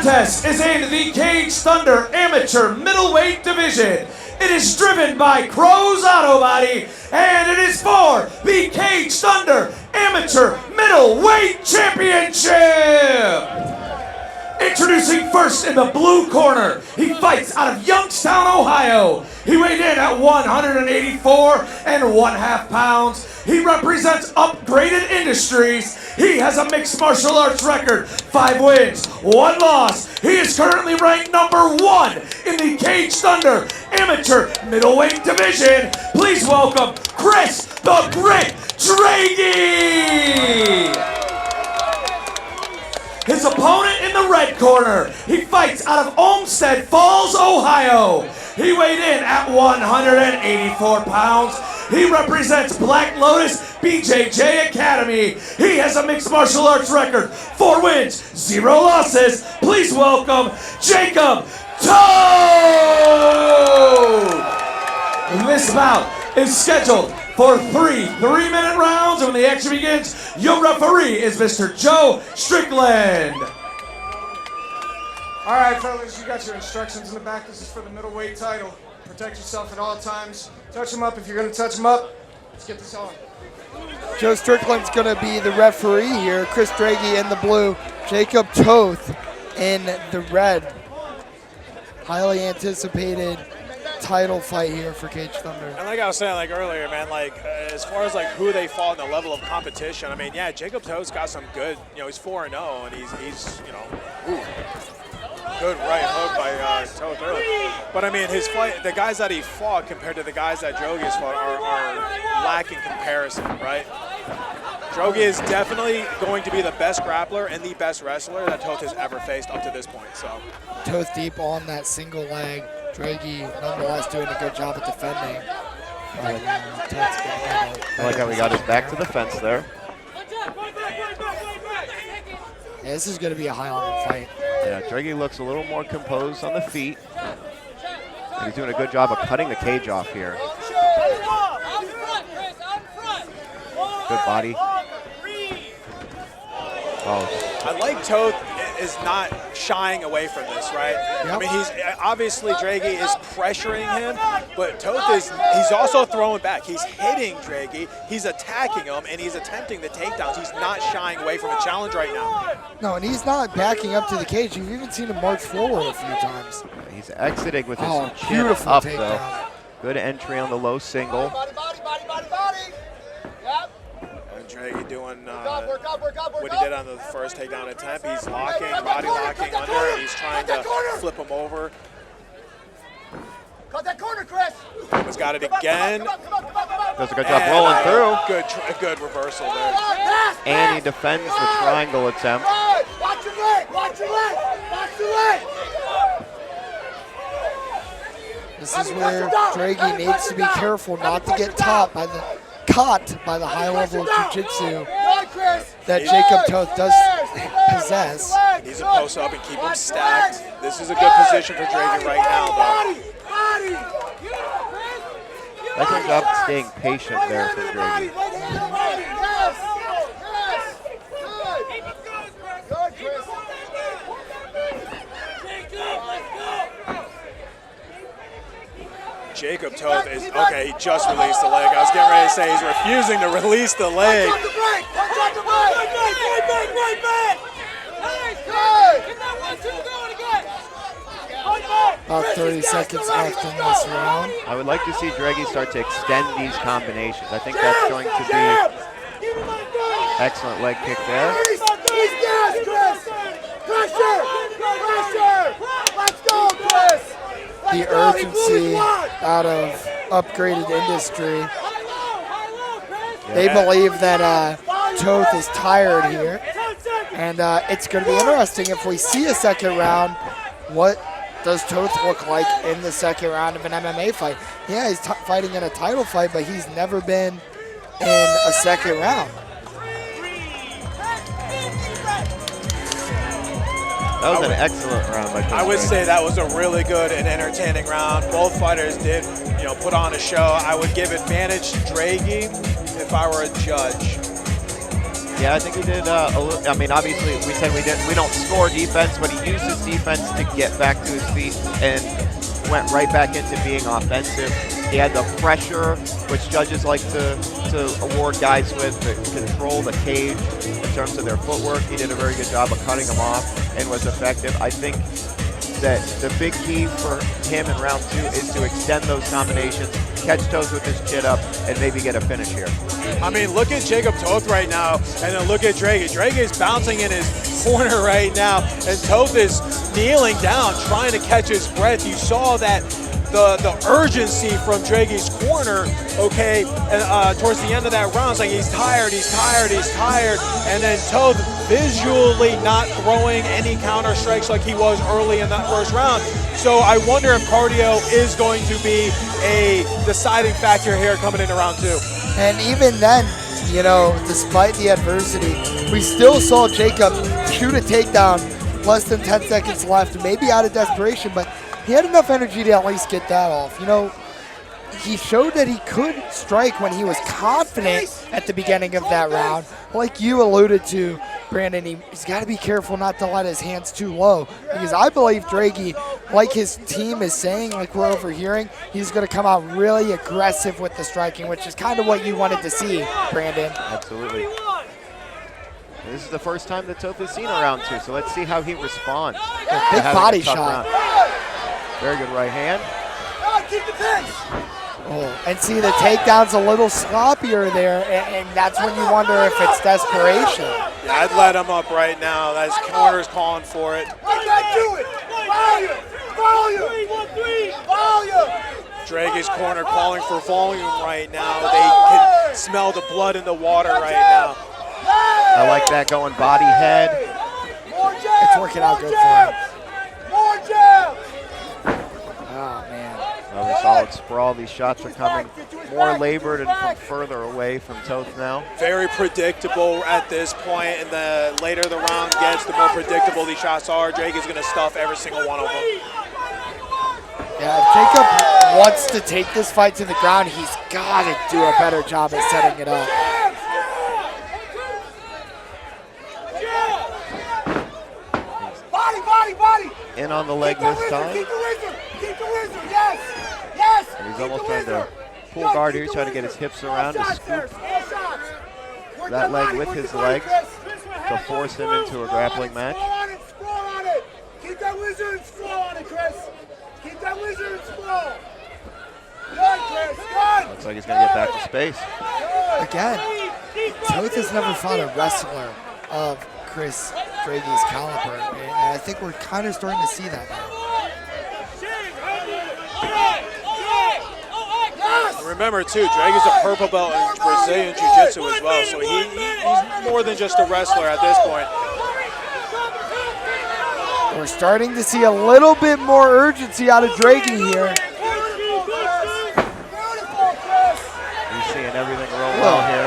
contest is in the Cage Thunder Amateur Middleweight Division. It is driven by Crow's Auto Body, and it is for the Cage Thunder Amateur Middleweight Championship. Introducing first in the blue corner, he fights out of Youngstown, Ohio. He weighed in at 184 1/2 pounds. He represents Upgraded Industries. He has a mixed martial arts record, 5 wins, 1 loss. He is currently ranked #1 in the Cage Thunder Amateur Middleweight Division. Please welcome Chris the Grit Droege. His opponent in the red corner, he fights out of Olmsted Falls, Ohio. He weighed in at 184 pounds. He represents Black Lotus BJJ Academy. He has a mixed martial arts record, 4 wins, 0 losses. Please welcome Jacob Toth. This bout is scheduled for 3 3-minute rounds, and when the action begins, your referee is Mr. Joe Strickland. All right, fellas, you got your instructions in the back. This is for the middleweight title. Protect yourself at all times. Touch them up if you're going to touch them up. Let's get this on. Joe Strickland's going to be the referee here. Chris Droege in the blue. Jacob Toth in the red. Highly anticipated title fight here for Cage Thunder. And like I was saying earlier, man, as far as who they fought in the level of competition, I mean, yeah, Jacob Toth's got some good, he's 4-0, and he's good right hook by Toth early. But I mean, his fight, the guys that he fought compared to the guys that Droge's fought are lacking comparison, right? Droege is definitely going to be the best grappler and the best wrestler that Toth has ever faced up to this point. So Toth deep on that single leg. Droege nonetheless doing a good job at defending. I like how we got his back to the fence there. Yeah, this is going to be a high-level fight. Yeah, Droege looks a little more composed on the feet. And he's doing a good job of cutting the cage off here. Good body. Oh. I like Toth is not shying away from this, right? Yep. I mean, he's obviously Droege is pressuring him, but Toth he's also throwing back. He's hitting Droege, he's attacking him, and he's attempting the takedowns. He's not shying away from a challenge right now. No, and he's not backing up to the cage. You've even seen him march forward a few times. He's exiting with his chin beautiful up, takedown. though. Good entry on the low single. Droege doing what he did on the first takedown attempt. He's locking, body locking under, and he's trying to flip him over. Cut that corner, Chris. He's got it again. Does a good job rolling through. Good reversal there. And he defends the triangle attempt. Watch your leg, watch your leg, watch your leg. This is where Droege needs to be careful not to get caught by the high level of jiu-jitsu that Jacob Toth does possess. Needs to post up and keep him stacked. This is a good position for Droege right now, though. Good job staying patient there for Droege. Jacob Toth is, okay, he just released the leg. I was getting ready to say he's refusing to release the leg. About 30 seconds left in this round. I would like to see Droege start to extend these combinations. I think that's going to be excellent leg kick there. Let's go, Chris. The urgency out of Upgraded Industry. They believe that Toth is tired here. And it's going to be interesting if we see a second round. What does Toth look like in the second round of an MMA fight? Yeah, he's fighting in a title fight, but he's never been in a second round. That was an excellent round by Chris. I would say that was a really good and entertaining round. Both fighters did, put on a show. I would give advantage to Droege if I were a judge. Yeah, I think he did. I mean, obviously, we said we don't score defense, but he used his defense to get back to his feet and went right back into being offensive. He had the pressure, which judges like to award guys with, to control the cage in terms of their footwork. He did a very good job of cutting them off and was effective. I think that the big key for him in round 2 is to extend those combinations, catch Toth with his chin up, and maybe get a finish here. I mean, look at Jacob Toth right now, and then look at Droege. Droege is bouncing in his corner right now, and Toth is kneeling down, trying to catch his breath. You saw that the urgency from Droege's corner, okay, and towards the end of that round, it's like he's tired, and then Toth visually not throwing any counter strikes like he was early in that first round. So I wonder if cardio is going to be a deciding factor here coming into round 2. And even then, you know, despite the adversity, we still saw Jacob shoot a takedown less than 10 seconds left, maybe out of desperation, but he had enough energy to at least get that off. You know, he showed that he could strike when he was confident at the beginning of that round. Like you alluded to, Brandon, he's got to be careful not to let his hands too low, because I believe Droege, like his team is saying, like we're overhearing, he's going to come out really aggressive with the striking, which is kind of what you wanted to see, Brandon. Absolutely. This is the first time that Toth has seen a round 2, so let's see how he responds. Big body shot. Round. Very good right hand. Oh, and see, the takedown's a little sloppier there, and that's when you wonder if it's desperation. Yeah, I'd let him up right now. That his corner's calling for it. Droege's corner calling for volume right now. They can smell the blood in the water right now. I like that going body head. It's working out good for him. Oh, man. Another solid sprawl. These shots are coming more labored and from further away from Toth now. Very predictable at this point, and the later the round gets, the more predictable these shots are. Droege is going to stuff every single one of them. Yeah, if Jacob wants to take this fight to the ground, he's got to do a better job at setting it up. Body. In on the leg this time. Keep the wizard. Yes. And he's almost trying to pull guard here, trying to get his hips around to scoop that leg with his legs to force him into a grappling match. Sprawl on it. Keep that wizard and sprawl on it, Chris. Keep that wizard and sprawl. Good, Chris. Good. Looks like he's going to get back to space. Again, Toth has never fought a wrestler of Chris Droege's caliber, and I think we're kind of starting to see that now. Remember, too, Droege is a purple belt in Brazilian Jiu-Jitsu as well, so he's more than just a wrestler at this point. We're starting to see a little bit more urgency out of Droege here. He's seeing everything roll well here.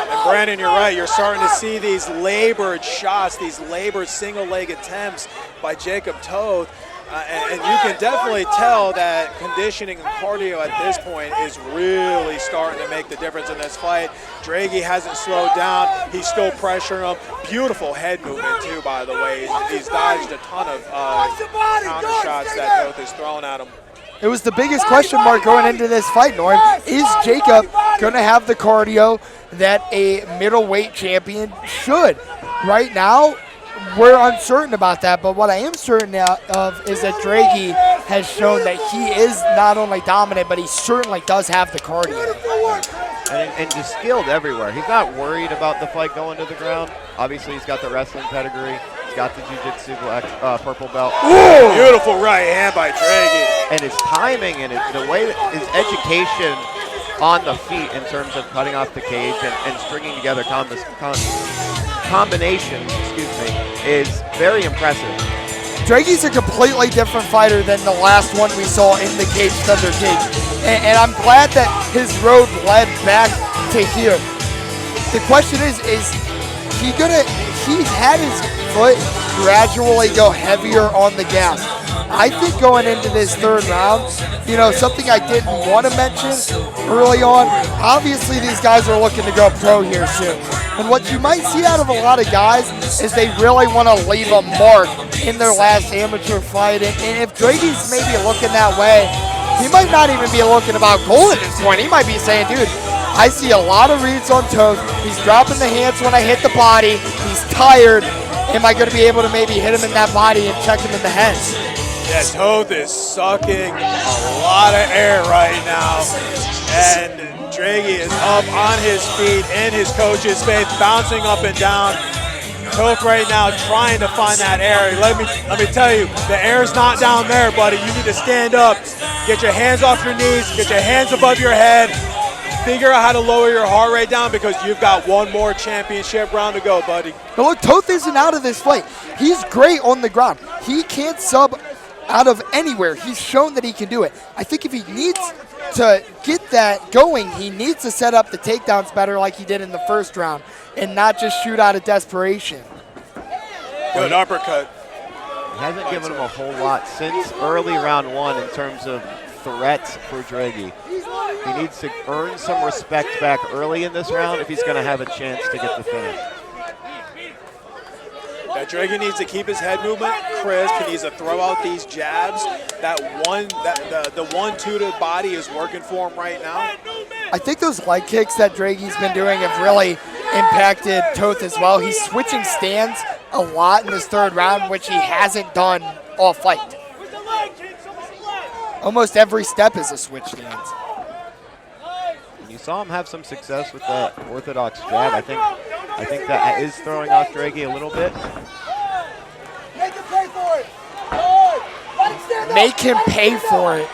And Brandon, you're right. You're starting to see these labored shots, these labored single-leg attempts by Jacob Toth. And you can definitely tell that conditioning and cardio at this point is really starting to make the difference in this fight. Droege hasn't slowed down. He's still pressuring him. Beautiful head movement, too, by the way. He's dodged a ton of counter shots that Toth is throwing at him. It was the biggest question mark going into this fight, Norm. Is Jacob going to have the cardio that a middleweight champion should? Right now, we're uncertain about that, but what I am certain of is that Droege has shown that he is not only dominant, but he certainly does have the cardio. And just skilled everywhere. He's not worried about the fight going to the ground. Obviously, he's got the wrestling pedigree. He's got the jiu-jitsu purple belt. Ooh, beautiful right hand by Droege. And his timing and the way that his education on the feet in terms of cutting off the cage and stringing together combinations, is very impressive. Droege's a completely different fighter than the last one we saw in the cage, Thunder Cage. And I'm glad that his road led back to here. The question is he's had his foot gradually go heavier on the gas. I think going into this third round, something I didn't want to mention early on, obviously these guys are looking to go pro here soon. And what you might see out of a lot of guys is they really want to leave a mark in their last amateur fight. And if Droege's maybe looking that way, he might not even be looking about gold at this point. He might be saying, dude, I see a lot of reads on Toth. He's dropping the hands when I hit the body. He's tired. Am I going to be able to maybe hit him in that body and check him in the head? Yeah, Toth is sucking a lot of air right now. And Droege is up on his feet in his coach's face, bouncing up and down. Toth right now trying to find that air. Let me tell you, the air's not down there, buddy. You need to stand up, get your hands off your knees, get your hands above your head. Figure out how to lower your heart rate down because you've got one more championship round to go, buddy. But look, Toth isn't out of this fight. He's great on the ground. He can't sub out of anywhere. He's shown that he can do it. I think if he needs to get that going, he needs to set up the takedowns better like he did in the first round and not just shoot out of desperation. Good uppercut. He hasn't given him a whole lot since early round one in terms of threats for Droege. He needs to earn some respect back early in this round if he's going to have a chance to get the finish. Yeah, Droege needs to keep his head movement crisp. He needs to throw out these jabs. The 1-2 to the body is working for him right now. I think those leg kicks that Droege's been doing have really impacted Toth as well. He's switching stands a lot in this third round, which he hasn't done all fight. Almost every step is a switch stance. You saw him have some success with that orthodox jab. I think that is throwing off Droege a little bit. Make him pay for it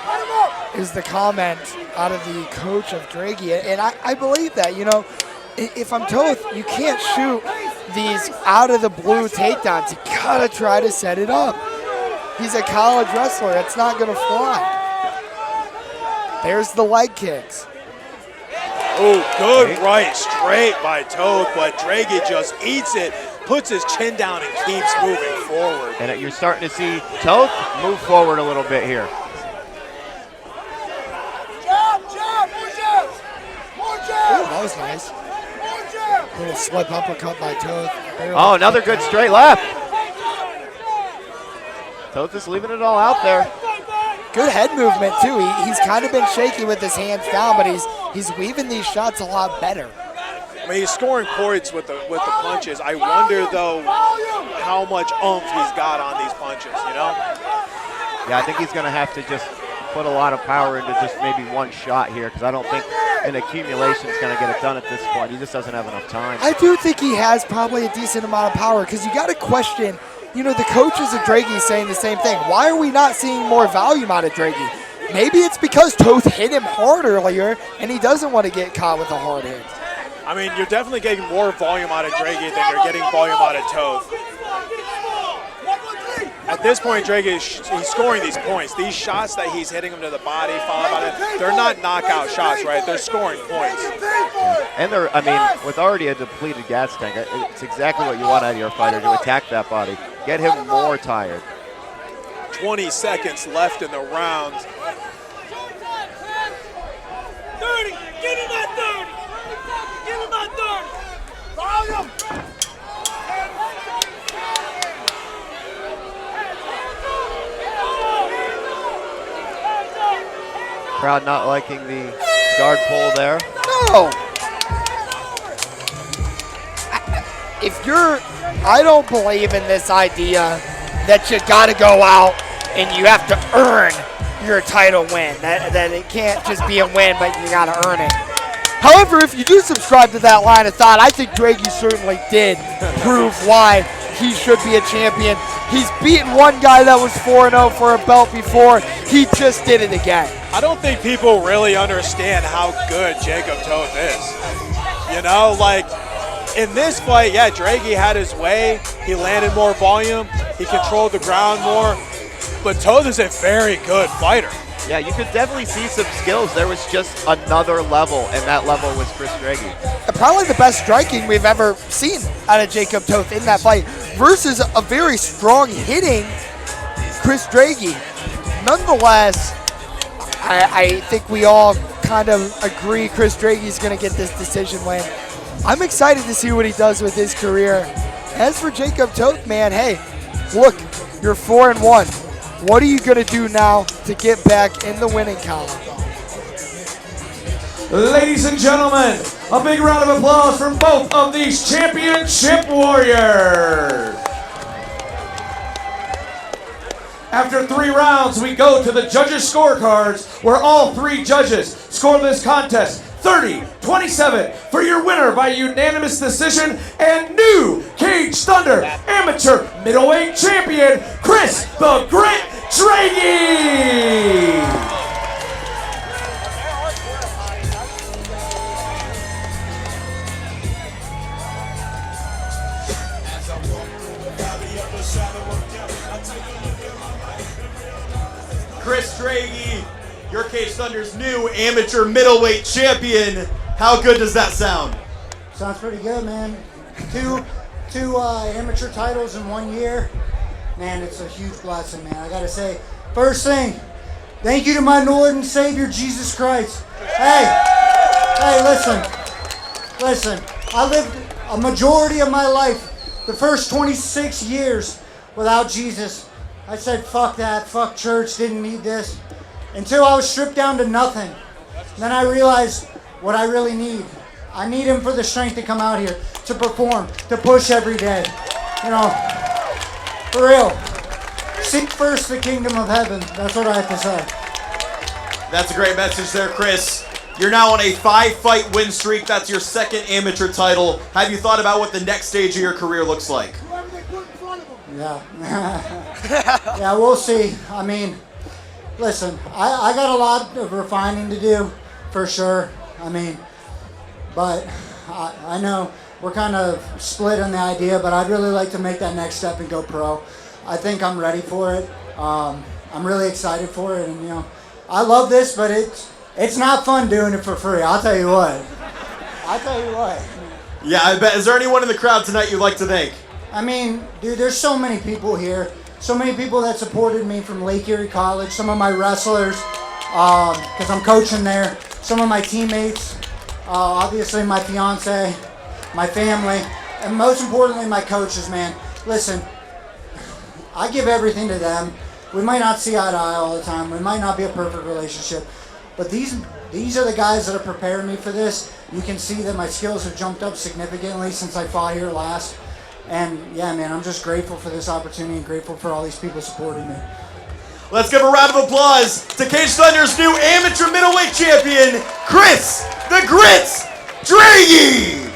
is the comment out of the coach of Droege. And I believe that, if I'm Toth, you can't shoot these out of the blue takedowns. You gotta try to set it up. He's a college wrestler. It's not gonna fly. There's the leg kicks. Oh, good right straight by Toth, but Droege just eats it, puts his chin down, and keeps moving forward. And you're starting to see Toth move forward a little bit here. Oh, that was nice. Little slip uppercut by Toth. Oh, another good straight left. Toth is leaving it all out there. Good head movement too. He's kind of been shaky with his hands down, but he's weaving these shots a lot better. I mean, he's scoring points with the punches. I wonder though how much oomph he's got on these punches. Yeah, I think he's going to have to just put a lot of power into just maybe one shot here because I don't think an accumulation is going to get it done at this point. He just doesn't have enough time. I do think he has probably a decent amount of power because you got to question. The coaches of Droege saying the same thing. Why are we not seeing more volume out of Droege? Maybe it's because Toth hit him hard earlier, and he doesn't want to get caught with a hard hit. I mean, you're definitely getting more volume out of Droege than you're getting volume out of Toth. At this point, Droege he's scoring these points. These shots that he's hitting him to the body, followed by it, they're not knockout shots, right? They're scoring points. And with already a depleted gas tank, it's exactly what you want out of your fighter, to attack that body. Get him more tired. 20 seconds left in the round. 30, give him that 30. Give him that 30. Volume. Crowd not liking the guard pull there. No. I don't believe in this idea that you got to go out and you have to earn your title win. That it can't just be a win, but you got to earn it. However, if you do subscribe to that line of thought, I think Droege certainly did prove why he should be a champion. He's beaten one guy that was 4-0 for a belt before. He just did it again. I don't think people really understand how good Jacob Toth is. In this fight, yeah, Droege had his way. He landed more volume. He controlled the ground more. But Toth is a very good fighter. Yeah, you could definitely see some skills. There was just another level, and that level was Chris Droege. Probably the best striking we've ever seen out of Jacob Toth in that fight versus a very strong hitting Chris Droege. Nonetheless, I think we all kind of agree Chris Droege is going to get this decision win. I'm excited to see what he does with his career. As for Jacob Toth, man, hey, look, you're 4-1. What are you going to do now to get back in the winning column? Ladies and gentlemen, a big round of applause from both of these championship warriors. After 3 rounds, we go to the judges' scorecards, where all 3 judges score this contest 30-27 for your winner by unanimous decision and new Cage Thunder Amateur Middleweight Champion, Chris the Grit Droege. Chris Droege, your Cage Thunder's new amateur middleweight champion. How good does that sound? Sounds pretty good, man. Two amateur titles in 1 year. Man, it's a huge blessing, man. I gotta say, first thing, thank you to my Lord and Savior, Jesus Christ. Hey, listen. I lived a majority of my life, the first 26 years, without Jesus. I said, fuck that, fuck church, didn't need this. Until I was stripped down to nothing. Then I realized what I really need. I need him for the strength to come out here, to perform, to push every day. You know, for real. Seek first the kingdom of heaven. That's what I have to say. That's a great message there, Chris. You're now on a 5-fight win streak. That's your 2nd amateur title. Have you thought about what the next stage of your career looks like? Yeah. Yeah, we'll see. I mean, listen, I got a lot of refining to do, for sure. I mean, but I know we're kind of split on the idea, but I'd really like to make that next step and go pro. I think I'm ready for it. I'm really excited for it, and you know, I love this, but it's not fun doing it for free. I'll tell you what. Yeah, I bet. Is there anyone in the crowd tonight you'd like to thank? I mean, dude, there's so many people here. So many people that supported me from Lake Erie College. Some of my wrestlers, because I'm coaching there. Some of my teammates. Obviously, my fiance, my family, and most importantly, my coaches, man. Listen, I give everything to them. We might not see eye to eye all the time. We might not be a perfect relationship. But these are the guys that have prepared me for this. You can see that my skills have jumped up significantly since I fought here last. And yeah, man, I'm just grateful for this opportunity and grateful for all these people supporting me. Let's give a round of applause to Cage Thunder's new amateur middleweight champion, Chris the Grit Droege.